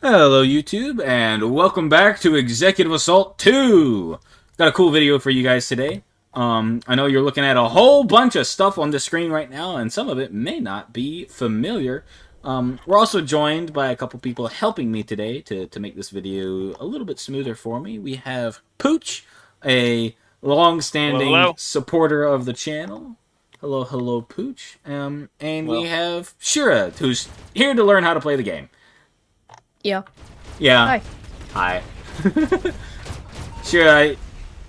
Hello YouTube, and welcome back to Executive Assault 2! Got a cool video for you guys today. I know you're looking at a whole bunch of stuff on the screen right now, and some of it may not be familiar. We're also joined by a couple people helping me today to make this video a little bit smoother for me. We have Pooch, a Hello, long-standing hello. supporter of the channel. Hello, hello, Pooch. And we Well, have Shira, who's here to learn how to play the game. Yeah. Yeah. Hi. Hi. Sure,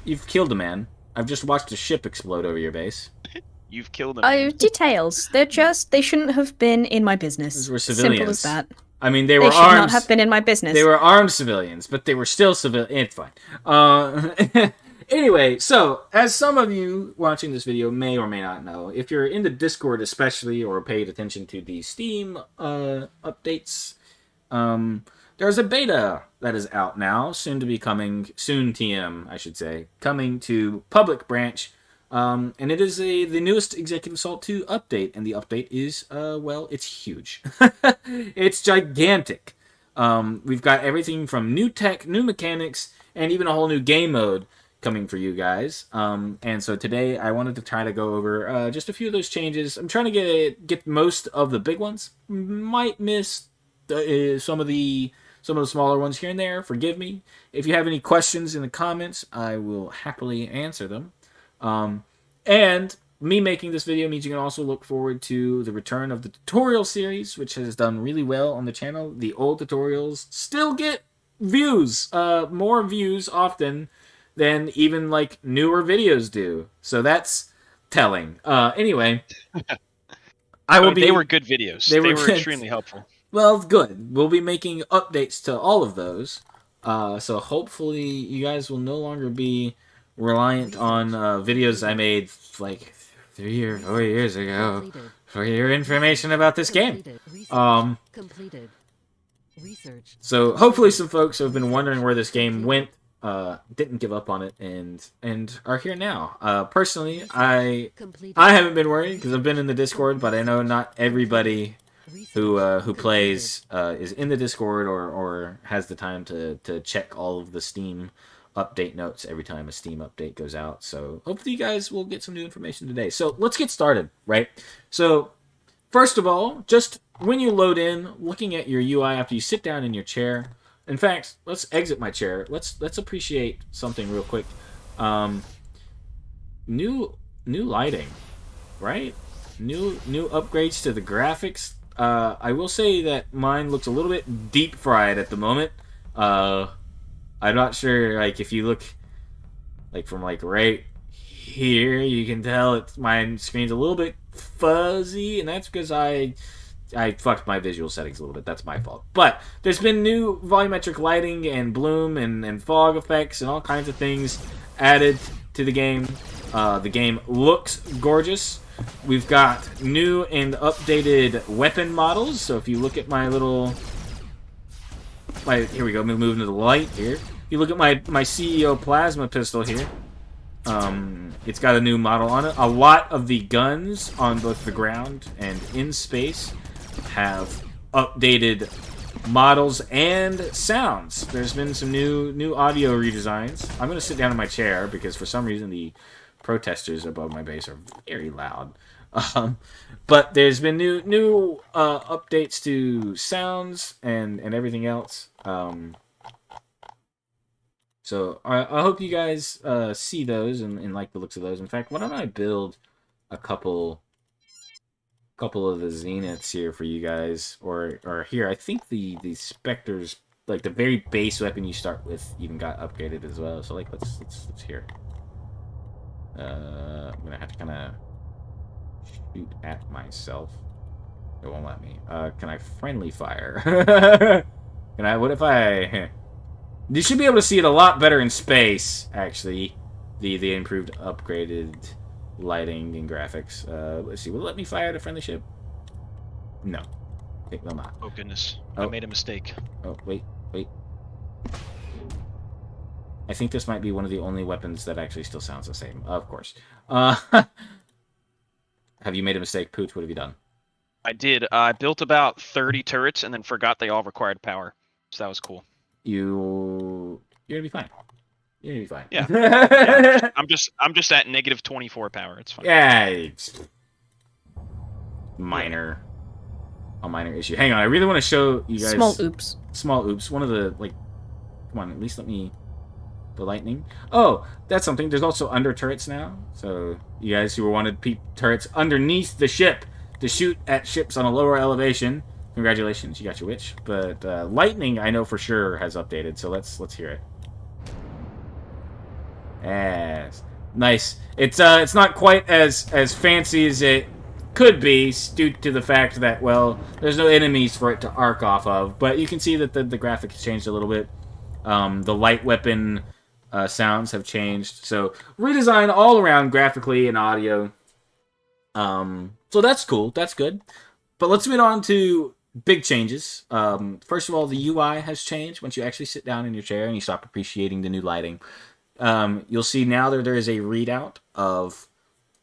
you've killed a man. I've just watched a ship explode over your base. you've killed a Oh, man. details. They shouldn't have been in my business. These were Simple as civilians. that. I mean, they They were should not armed. have been in my business. They were armed civilians, but they were still civilian. It's fine. Anyway, so as some of you watching this video may or may not know, if you're in the Discord especially, or paid attention to the Steam updates, there's a beta that is out now, soon to be coming, soon TM, I should say, coming to public branch, and it is the newest Executive Assault 2 update, and the update is, well, it's huge. It's gigantic. We've got everything from new tech, new mechanics, and even a whole new game mode coming for you guys. And so today I wanted to try to go over just a few of those changes. I'm trying to get most of the big ones. Might miss some of the smaller ones here and there. Forgive me. If you have any questions in the comments, I will happily answer them. And me making this video means you can also look forward to the return of the tutorial series, which has done really well on the channel. The old tutorials still get views, more views often than even like newer videos do. So that's telling. Anyway, I will be. They were good videos. They They were were good. extremely helpful. Well, good. We'll be making updates to all of those. So hopefully you guys will no longer be reliant on videos I made like 3 or 4 years ago for your information about this game. So hopefully some folks who have been wondering where this game went didn't give up on it and are here now. Personally, I haven't been worried because I've been in the Discord, but I know not everybody who plays is in the Discord or has the time to check all of the Steam update notes every time a Steam update goes out. So hopefully you guys will get some new information today. So let's get started, right? So first of all, just when you load in, looking at your UI after you sit down in your chair. In fact, let's exit my chair. Let's appreciate something real quick. New lighting, right? New upgrades to the graphics. I will say that mine looks a little bit deep fried at the moment. I'm not sure, like, if you look, like, from, like, right here, you can tell my screen's a little bit fuzzy, and that's because I fucked my visual settings a little bit. That's my fault. But there's been new volumetric lighting and bloom and fog effects and all kinds of things added to the game. The game looks gorgeous. We've got new and updated weapon models. So if you look at my little... here we go, moving to the light here. If you look at my CEO plasma pistol here, it's got a new model on it. A lot of the guns on both the ground and in space have updated models and sounds. There's been some new audio redesigns. I'm going to sit down in my chair because for some reason the protesters above my base are very loud. But there's been new updates to sounds and everything else. So I hope you guys see those and like the looks of those. In fact, why don't I build a couple of the Zeniths here for you guys, or here. I think the Spectres, like the very base weapon you start with, even got upgraded as well. So like let's hear. I'm gonna have to kind of shoot at myself. It won't let me. Can I friendly fire? Can I? What if I? You should be able to see it a lot better in space, actually. The improved, upgraded lighting and graphics. Let's see. Will it let me fire at a friendly ship? No. I think they'll not. Oh goodness, Oh. I made a mistake. Oh, wait. I think this might be one of the only weapons that actually still sounds the same. Of course. Have you made a mistake, Pooch? What have you done? I did. I built about 30 turrets and then forgot they all required power. So that was cool. You're gonna be fine. You're gonna be fine. Yeah. Yeah. I'm just at negative 24 power. It's fine. Yeah, it's minor. A minor issue. Hang on, I really want to show you guys. Small oops. Small oops. One of the come on, at least let me. The lightning. Oh, that's something. There's also under turrets now. So you guys who wanted turrets underneath the ship to shoot at ships on a lower elevation, congratulations, you got your witch. But lightning, I know for sure has updated. So let's hear it. Yes, nice. It's not quite as fancy as it could be due to the fact that, well, there's no enemies for it to arc off of. But you can see that the graphics changed a little bit. The light weapon sounds have changed. So redesign all around graphically and audio. So that's cool. That's good. But let's move on to big changes. First of all, the UI has changed. Once you actually sit down in your chair and you stop appreciating the new lighting, you'll see now that there is a readout of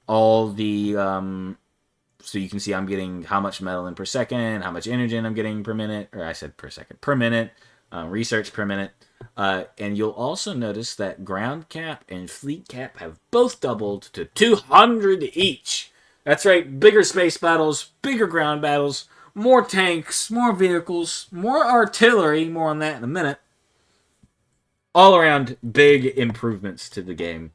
all the... so you can see I'm getting how much metal in per second, how much energy I'm getting per minute, or I said per second, per minute, research per minute. And you'll also notice that ground cap and fleet cap have both doubled to 200 each. That's right, bigger space battles, bigger ground battles, more tanks, more vehicles, more artillery, more on that in a minute. All around big improvements to the game.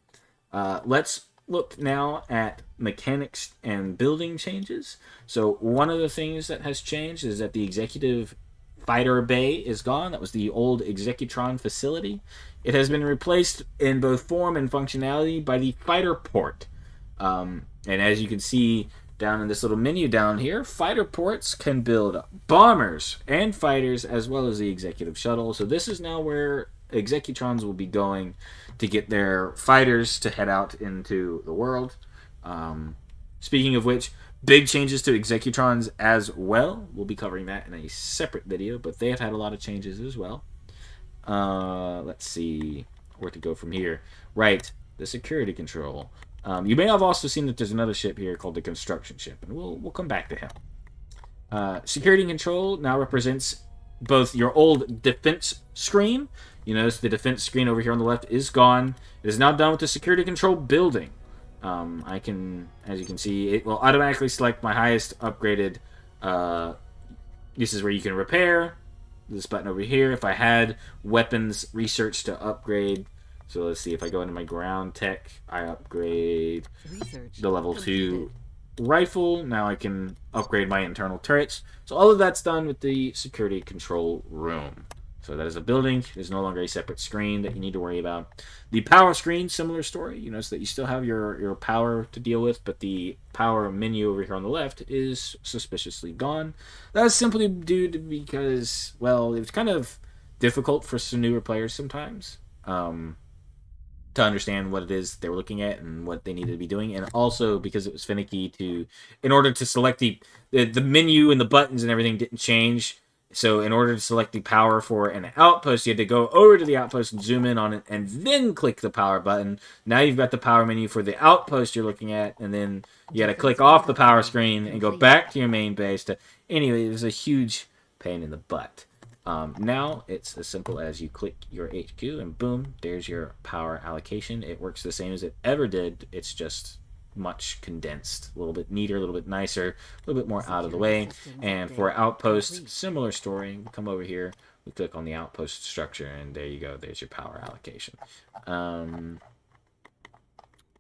Let's look now at mechanics and building changes. So one of the things that has changed is that the executive fighter bay is gone. That was the old Executron facility. It has been replaced in both form and functionality by the fighter port. And as you can see down in this little menu down here, fighter ports can build bombers and fighters as well as the executive shuttle. So this is now where Executrons will be going to get their fighters to head out into the world. Speaking of which, big changes to Executrons as well. We'll be covering that in a separate video, but they have had a lot of changes as well. Let's see where to go from here. Right, the security control. You may have also seen that there's another ship here called the construction ship, and we'll come back to him. Security control now represents both your old defense screen. You notice the defense screen over here on the left is gone. It is now done with the security control building. I can, as you can see, it will automatically select my highest upgraded. This is where you can repair. This button over here. If I had weapons research to upgrade, so let's see. If I go into my ground tech, I upgrade the level 2 rifle. Now I can upgrade my internal turrets. So all of that's done with the security control room. So that is a building. There's no longer a separate screen that you need to worry about. The power screen, similar story. You notice that you still have your power to deal with, but the power menu over here on the left is suspiciously gone. That is simply due to because, well, it was kind of difficult for some newer players sometimes to understand what it is they were looking at and what they needed to be doing, and also because it was finicky in order to select the menu and the buttons and everything didn't change. So in order to select the power for an outpost, you had to go over to the outpost and zoom in on it and then click the power button. Now you've got the power menu for the outpost you're looking at, and then you got to click off the power screen and go back to your main base. Anyway, it was a huge pain in the butt. Now it's as simple as you click your HQ and boom, there's your power allocation. It works the same as it ever did. It's just much condensed, a little bit neater, a little bit nicer, a little bit more out of the way. And for Outpost, similar story. We come over here, we click on the Outpost structure, and there you go. There's your power allocation.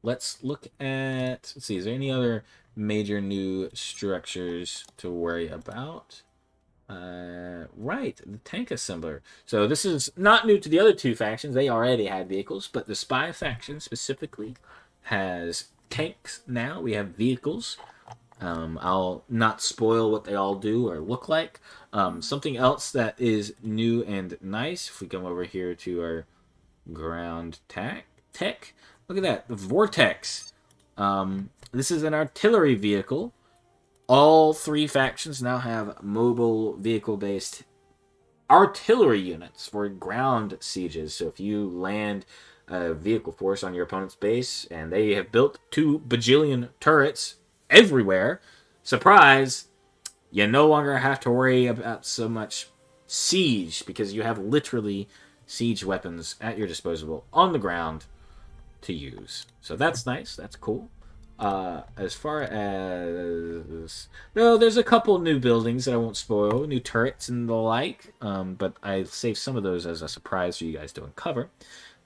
Let's look at, let's see, is there any other major new structures to worry about? Right, the tank assembler. So this is not new to the other two factions. They already had vehicles, but the spy faction specifically has tanks now. We have vehicles. I'll not spoil what they all do or look like. Something else that is new and nice, if we come over here to our ground tech, look at that, the Vortex. This is an artillery vehicle. All three factions now have mobile vehicle-based artillery units for ground sieges. So if you land a vehicle force on your opponent's base and they have built 2 bajillion turrets everywhere, surprise, you no longer have to worry about so much siege, because you have literally siege weapons at your disposal on the ground to use. So that's nice. That's cool. As far as no, there's a couple new buildings that I won't spoil, new turrets and the like. But I saved some of those as a surprise for you guys to uncover.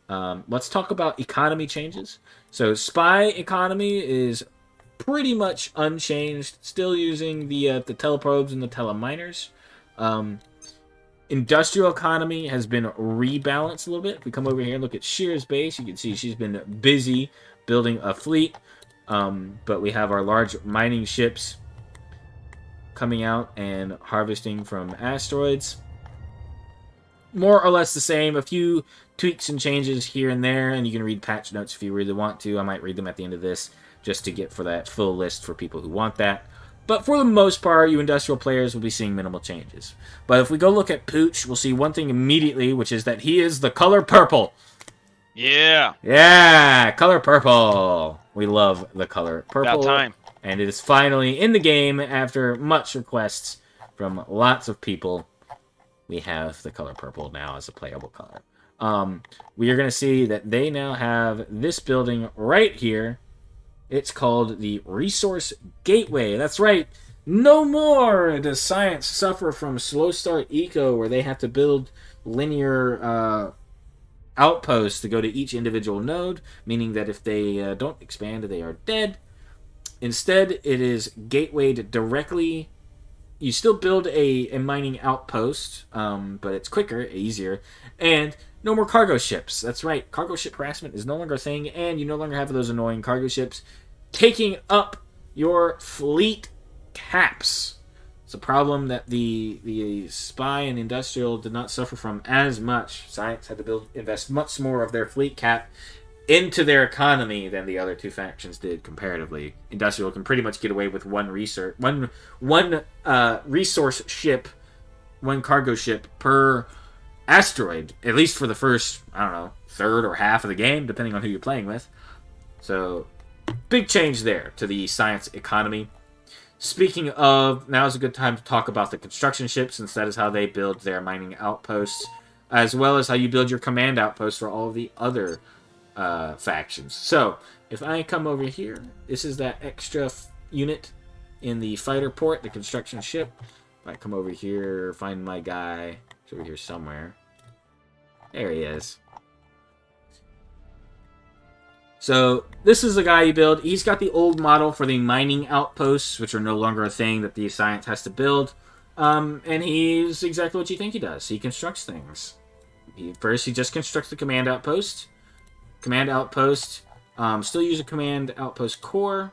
Let's talk about economy changes. So spy economy is pretty much unchanged, still using the teleprobes and the teleminers. Industrial economy has been rebalanced a little bit. If we come over here and look at Shear's base, you can see she's been busy building a fleet. But we have our large mining ships coming out and harvesting from asteroids. More or less the same. A few tweaks and changes here and there, and you can read patch notes if you really want to. I might read them at the end of this just to get for that full list for people who want that. But for the most part, you industrial players will be seeing minimal changes. But if we go look at Pooch, we'll see one thing immediately, which is that he is the color purple. Yeah. Yeah, color purple. We love the color purple. About time. And it is finally in the game after much requests from lots of people. We have the color purple now as a playable color. We are going to see that they now have this building right here. It's called the Resource Gateway. That's right. No more does science suffer from slow start eco, where they have to build linear outposts to go to each individual node, meaning that if they don't expand, they are dead. Instead, it is gatewayed directly. You still build a mining outpost, but it's quicker, easier, and no more cargo ships. That's right, cargo ship harassment is no longer a thing, and you no longer have those annoying cargo ships taking up your fleet caps. It's a problem that the spy and industrial did not suffer from as much. Science had to invest much more of their fleet cap into their economy than the other two factions did comparatively. Industrial can pretty much get away with one resource ship, one cargo ship per asteroid, at least for the first, I don't know, third or half of the game, depending on who you're playing with. So, big change there to the science economy. Speaking of, now is a good time to talk about the construction ships, since that is how they build their mining outposts, as well as how you build your command outposts for all of the other factions. So, if I come over here, this is that extra unit in the fighter port, the construction ship. If I come over here, find my guy, he's over here somewhere. There he is. So, this is the guy you build. He's got the old model for the mining outposts, which are no longer a thing that the science has to build. And he's exactly what you think he does. He constructs things. First, he just constructs the command outpost. Command outpost, still use a command outpost core,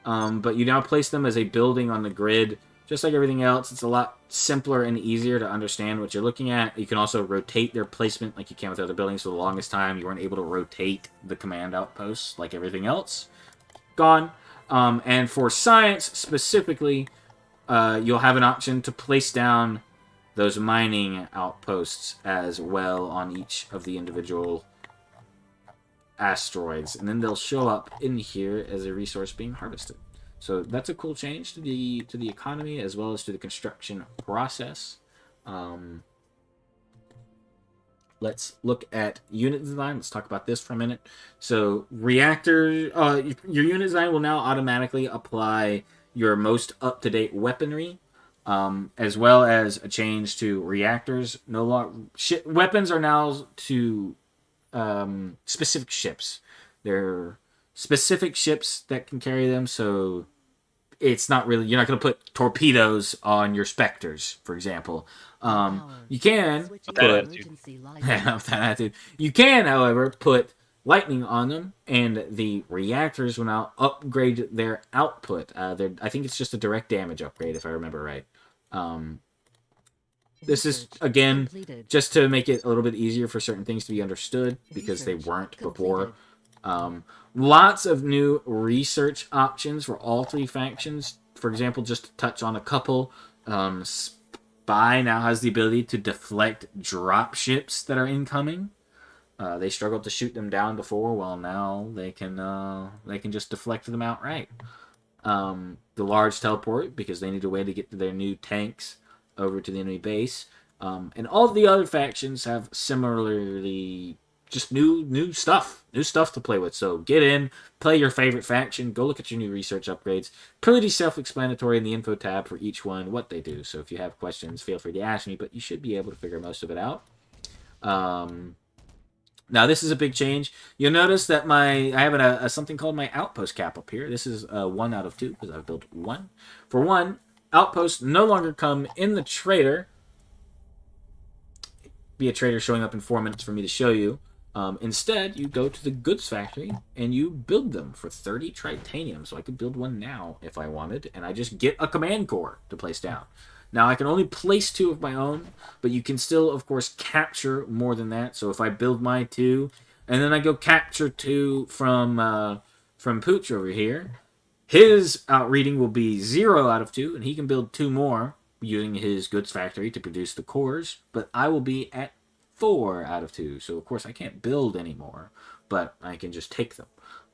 but you now place them as a building on the grid. Just like everything else, it's a lot simpler and easier to understand what you're looking at. You can also rotate their placement like you can with other buildings. For the longest time, you weren't able to rotate the command outposts like everything else. Gone. And for science, specifically, you'll have an option to place down those mining outposts as well on each of the individual asteroids, and then they'll show up in here as a resource being harvested. So that's a cool change to the economy as well as to the construction process. Let's look at unit design. Let's talk about this for a minute. So reactor, your unit design will now automatically apply your most up-to-date weaponry, as well as a change to reactors. No longer weapons are now to specific ships. They're specific ships that can carry them, so it's not really, you're not going to put torpedoes on your Spectres, for example. You can you can, however, put lightning on them, and the reactors will now upgrade their output. I think it's just a direct damage upgrade, if I remember right. This is, again, just to make it a little bit easier for certain things to be understood, because they weren't before. Lots of new research options for all three factions. For example, just to touch on a couple, Spy now has the ability to deflect drop ships that are incoming. They struggled to shoot them down before, well now they can just deflect them outright. The large teleport, because they need a way to get to their new tanks over to the enemy base. And all the other factions have similarly just new stuff to play with. So get in, play your favorite faction, go look at your new research upgrades. Pretty self-explanatory in the info tab for each one what they do. So if you have questions, feel free to ask me, but you should be able to figure most of it out. Now this is a big change. You'll notice that I have a something called my outpost cap up here. This is 1 out of 2 because I've built 1. For 1, outposts no longer come in the trader. Be a trader showing up in 4 minutes for me to show you. Instead, you go to the goods factory and you build them for 30 tritanium. So I could build one now if I wanted, and I just get a command core to place down. Now I can only place 2 of my own, but you can still, of course, capture more than that. So if I build my 2, and then I go capture 2 from Pooch over here, his outreading will be 0 out of 2, and he can build 2 more using his goods factory to produce the cores, but I will be at 4 out of 2. So, of course, I can't build anymore, but I can just take them.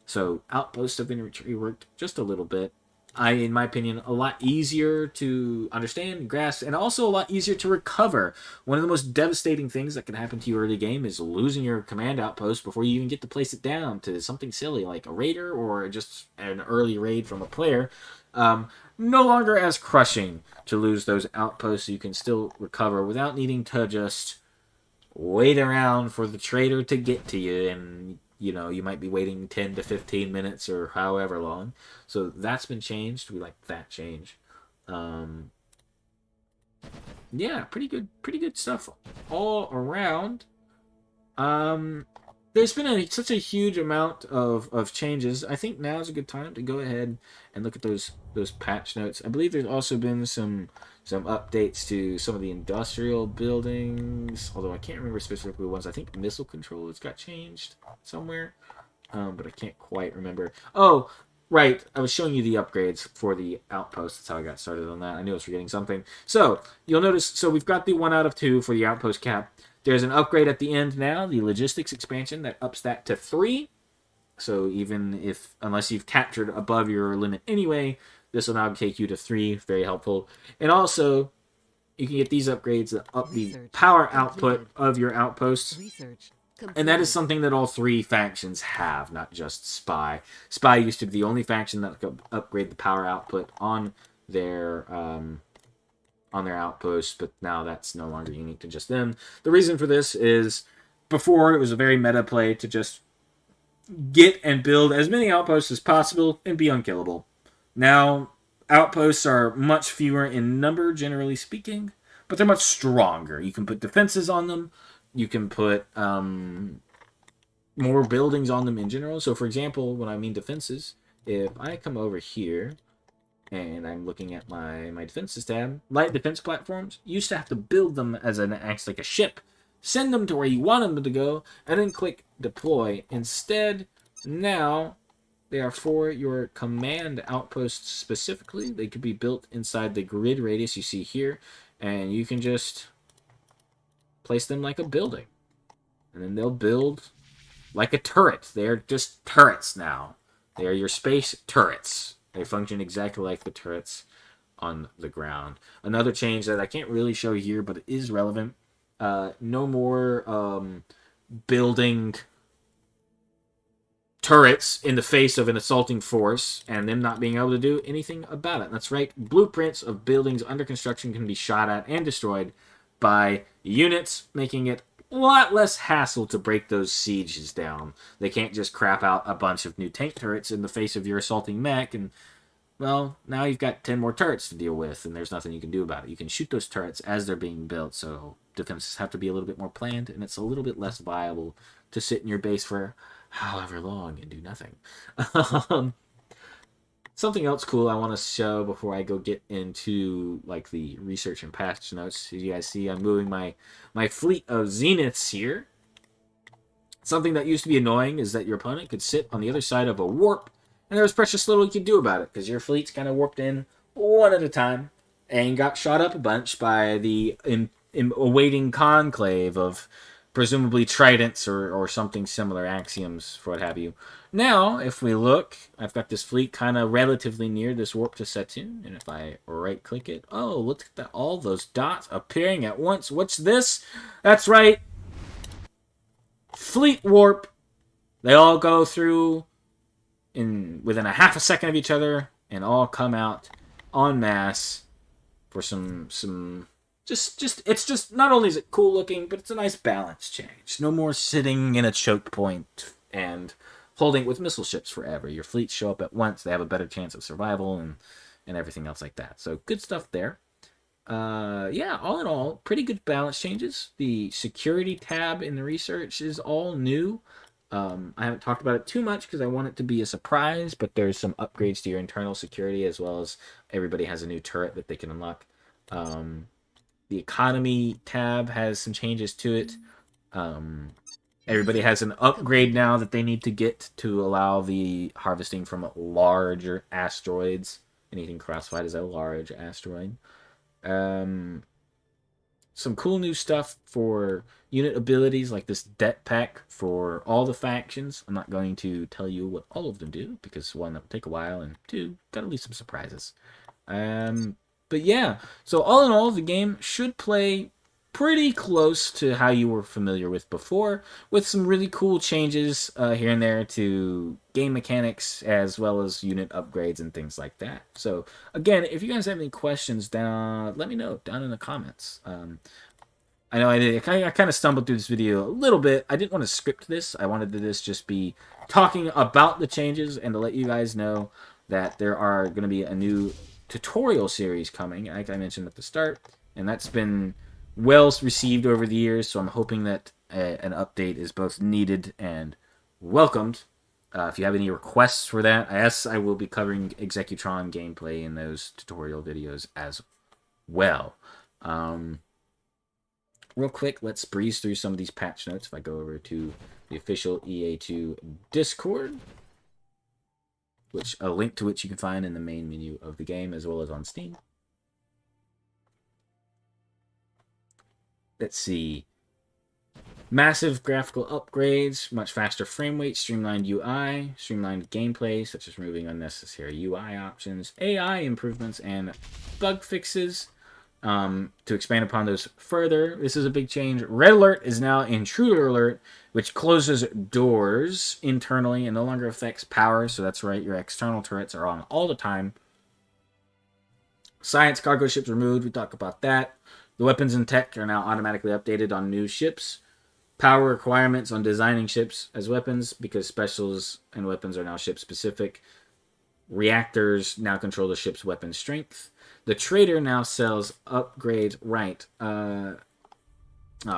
So, outposts have been reworked just a little bit. In my opinion, a lot easier to understand and grasp, and also a lot easier to recover. One of the most devastating things that can happen to you early game is losing your command outpost before you even get to place it down to something silly like a raider or just an early raid from a player. No longer as crushing to lose those outposts. You can still recover without needing to just wait around for the trader to get to you, and you might be waiting 10 to 15 minutes or however long. So that's been changed. We like that change. Yeah, pretty good stuff all around. There's been such a huge amount of changes. I think now is a good time to go ahead and look at those patch notes. I believe there's also been some updates to some of the industrial buildings, although I can't remember specifically ones. I think missile controllers got changed somewhere, but I can't quite remember. Oh, right, I was showing you the upgrades for the outpost. That's how I got started on that. I knew I was forgetting something. So you'll notice, so we've got the 1 out of 2 for the outpost cap. There's an upgrade at the end now, the logistics expansion, that ups that to 3. So unless you've captured above your limit anyway, this will now take you to 3. Very helpful. And also, you can get these upgrades that up the power output of your outposts. And that is something that all 3 factions have, not just Spy. Spy used to be the only faction that could upgrade the power output on their outposts, but now that's no longer unique to just them. The reason for this is before it was a very meta play to just get and build as many outposts as possible and be unkillable. Now, outposts are much fewer in number, generally speaking, but they're much stronger. You can put defenses on them. You can put more buildings on them in general. So, for example, when I mean defenses, if I come over here and I'm looking at my defenses tab, light defense platforms, you used to have to build them as acts like a ship, send them to where you want them to go, and then click deploy. Instead, now they are for your command outposts specifically. They could be built inside the grid radius you see here, and you can just place them like a building. And then they'll build like a turret. They're just turrets now. They are your space turrets. They function exactly like the turrets on the ground. Another change that I can't really show here, but it is relevant. No more building turrets in the face of an assaulting force and them not being able to do anything about it. That's right. Blueprints of buildings under construction can be shot at and destroyed by units, making it a lot less hassle to break those sieges down. They can't just crap out a bunch of new tank turrets in the face of your assaulting mech, and, well, now you've got 10 more turrets to deal with, and there's nothing you can do about it. You can shoot those turrets as they're being built, so defenses have to be a little bit more planned, and it's a little bit less viable to sit in your base for however long and do nothing. Something else cool I want to show before I go get into like the research and patch notes. As you guys see, I'm moving my fleet of zeniths here. Something that used to be annoying is that your opponent could sit on the other side of a warp, and there was precious little you could do about it because your fleet's kind of warped in one at a time and got shot up a bunch by the awaiting conclave of presumably tridents or something similar, axioms, for what have you. Now, if we look, I've got this fleet kind of relatively near this warp to Setun, and if I right-click it, oh, look at that, all those dots appearing at once. What's this? That's right, fleet warp. They all go through within a half a second of each other, and all come out en masse for some it's just not only is it cool looking, but it's a nice balance change. No more sitting in a choke point and holding with missile ships forever. Your fleets show up at once. They have a better chance of survival and everything else like that. So good stuff there. Yeah, all in all, pretty good balance changes. The security tab in the research is all new. I haven't talked about it too much because I want it to be a surprise, but there's some upgrades to your internal security, as well as everybody has a new turret that they can unlock. The economy tab has some changes to it. Everybody has an upgrade now that they need to get to allow the harvesting from larger asteroids. Anything classified as a large asteroid. Some cool new stuff for unit abilities, like this debt pack for all the factions. I'm not going to tell you what all of them do, because one, that would take a while, and two, gotta leave some surprises. But yeah, so all in all, the game should play pretty close to how you were familiar with before, with some really cool changes here and there to game mechanics, as well as unit upgrades and things like that. So again, if you guys have any questions, let me know down in the comments. I know I kind of stumbled through this video a little bit. I didn't want to script this. I wanted to just be talking about the changes and to let you guys know that there are going to be a new tutorial series coming, like I mentioned at the start, and that's been well received over the years, so I'm hoping that an update is both needed and welcomed. If you have any requests for that, I will be covering Executron gameplay in those tutorial videos as well. Real quick, let's breeze through some of these patch notes. If I go over to the official EA2 Discord, a link to which you can find in the main menu of the game, as well as on Steam. Let's see. Massive graphical upgrades, much faster frame rate, streamlined UI, streamlined gameplay, such as removing unnecessary UI options, AI improvements, and bug fixes. To expand upon those further, this is a big change. Red Alert is now Intruder Alert, which closes doors internally and no longer affects power. So that's right, your external turrets are on all the time. Science cargo ships removed. We talked about that. The weapons and tech are now automatically updated on new ships. Power requirements on designing ships as weapons, because specials and weapons are now ship specific. Reactors now control the ship's weapon strength. The trader now sells upgrades. Right. Oh,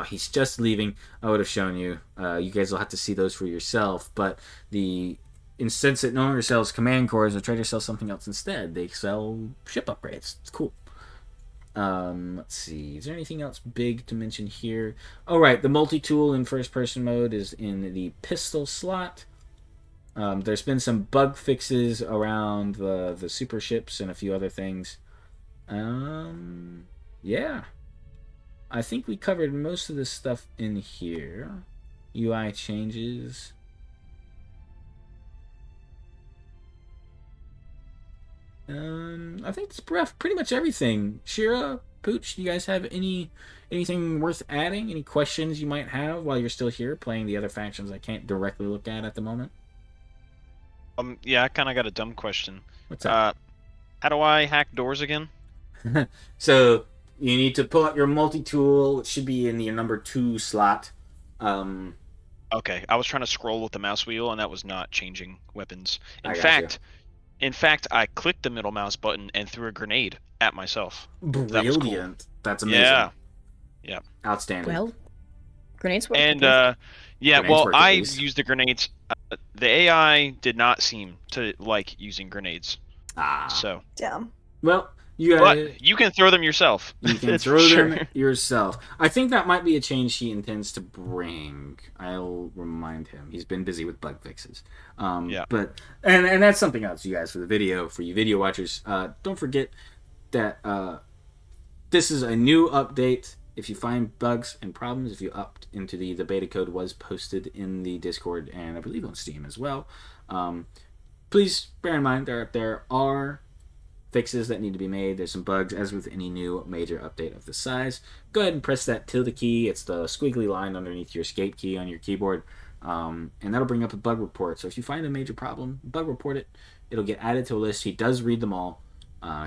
he's just leaving. I would have shown you. You guys will have to see those for yourself. But since it no longer sells command cores, the trader sells something else instead. They sell ship upgrades. It's cool. Let's see. Is there anything else big to mention here? Oh, right. The multi-tool in first-person mode is in the pistol slot. There's been some bug fixes around the super ships and a few other things. Yeah. I think we covered most of this stuff in here. UI changes. I think it's pretty much everything. Shira, Pooch, do you guys have anything worth adding? Any questions you might have while you're still here playing the other factions I can't directly look at the moment? Yeah, I kind of got a dumb question. What's up? How do I hack doors again? So you need to pull out your multi-tool. It should be in your number 2 slot. Okay, I was trying to scroll with the mouse wheel, and that was not changing weapons. In fact, I clicked the middle mouse button and threw a grenade at myself. Brilliant. That was cool. That's amazing. Yeah. Outstanding. Well, grenades work. And Grenades work, at I least. used the grenades. The AI did not seem to like using grenades. So. Damn. Well, But you can throw them yourself. You can throw them yourself. I think that might be a change he intends to bring. I'll remind him. He's been busy with bug fixes. Yeah. But and that's something else, you guys, for you video watchers. Don't forget that this is a new update. if you find bugs and problems, if you opt into the beta code was posted in the Discord and I believe on Steam as well. Please bear in mind there are fixes that need to be made. There's some bugs, as with any new major update of the size. Go ahead and press that tilde key. It's the squiggly line underneath your escape key on your keyboard, and that'll bring up a bug report. So if you find a major problem, bug report it. It'll get added to a list. He does read them all.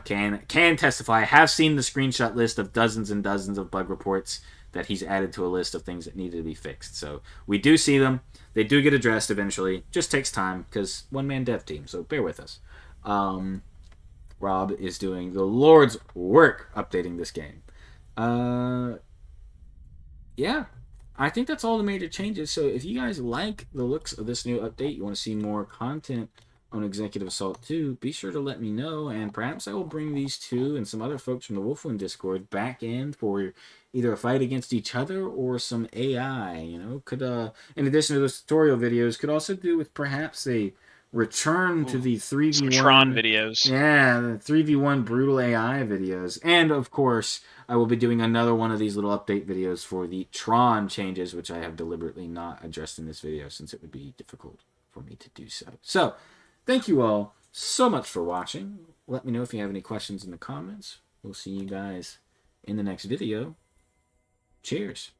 Can testify. I have seen the screenshot list of dozens and dozens of bug reports that he's added to a list of things that needed to be fixed. So we do see them. They do get addressed eventually. Just takes time because one-man dev team. So bear with us. Rob is doing the Lord's work updating this game. Yeah, I think that's all the major changes. So if you guys like the looks of this new update, you want to see more content on Executive Assault 2, be sure to let me know, and perhaps I will bring these two and some other folks from the Wolfwind Discord back in for either a fight against each other or some AI, you know. Could, in addition to those tutorial videos, could also do with perhaps a return to the 3v1 some Tron videos. Yeah, the 3v1 brutal AI videos. And of course, I will be doing another one of these little update videos for the Tron changes, which I have deliberately not addressed in this video since it would be difficult for me to do so. So, thank you all so much for watching. Let me know if you have any questions in the comments. We'll see you guys in the next video. Cheers.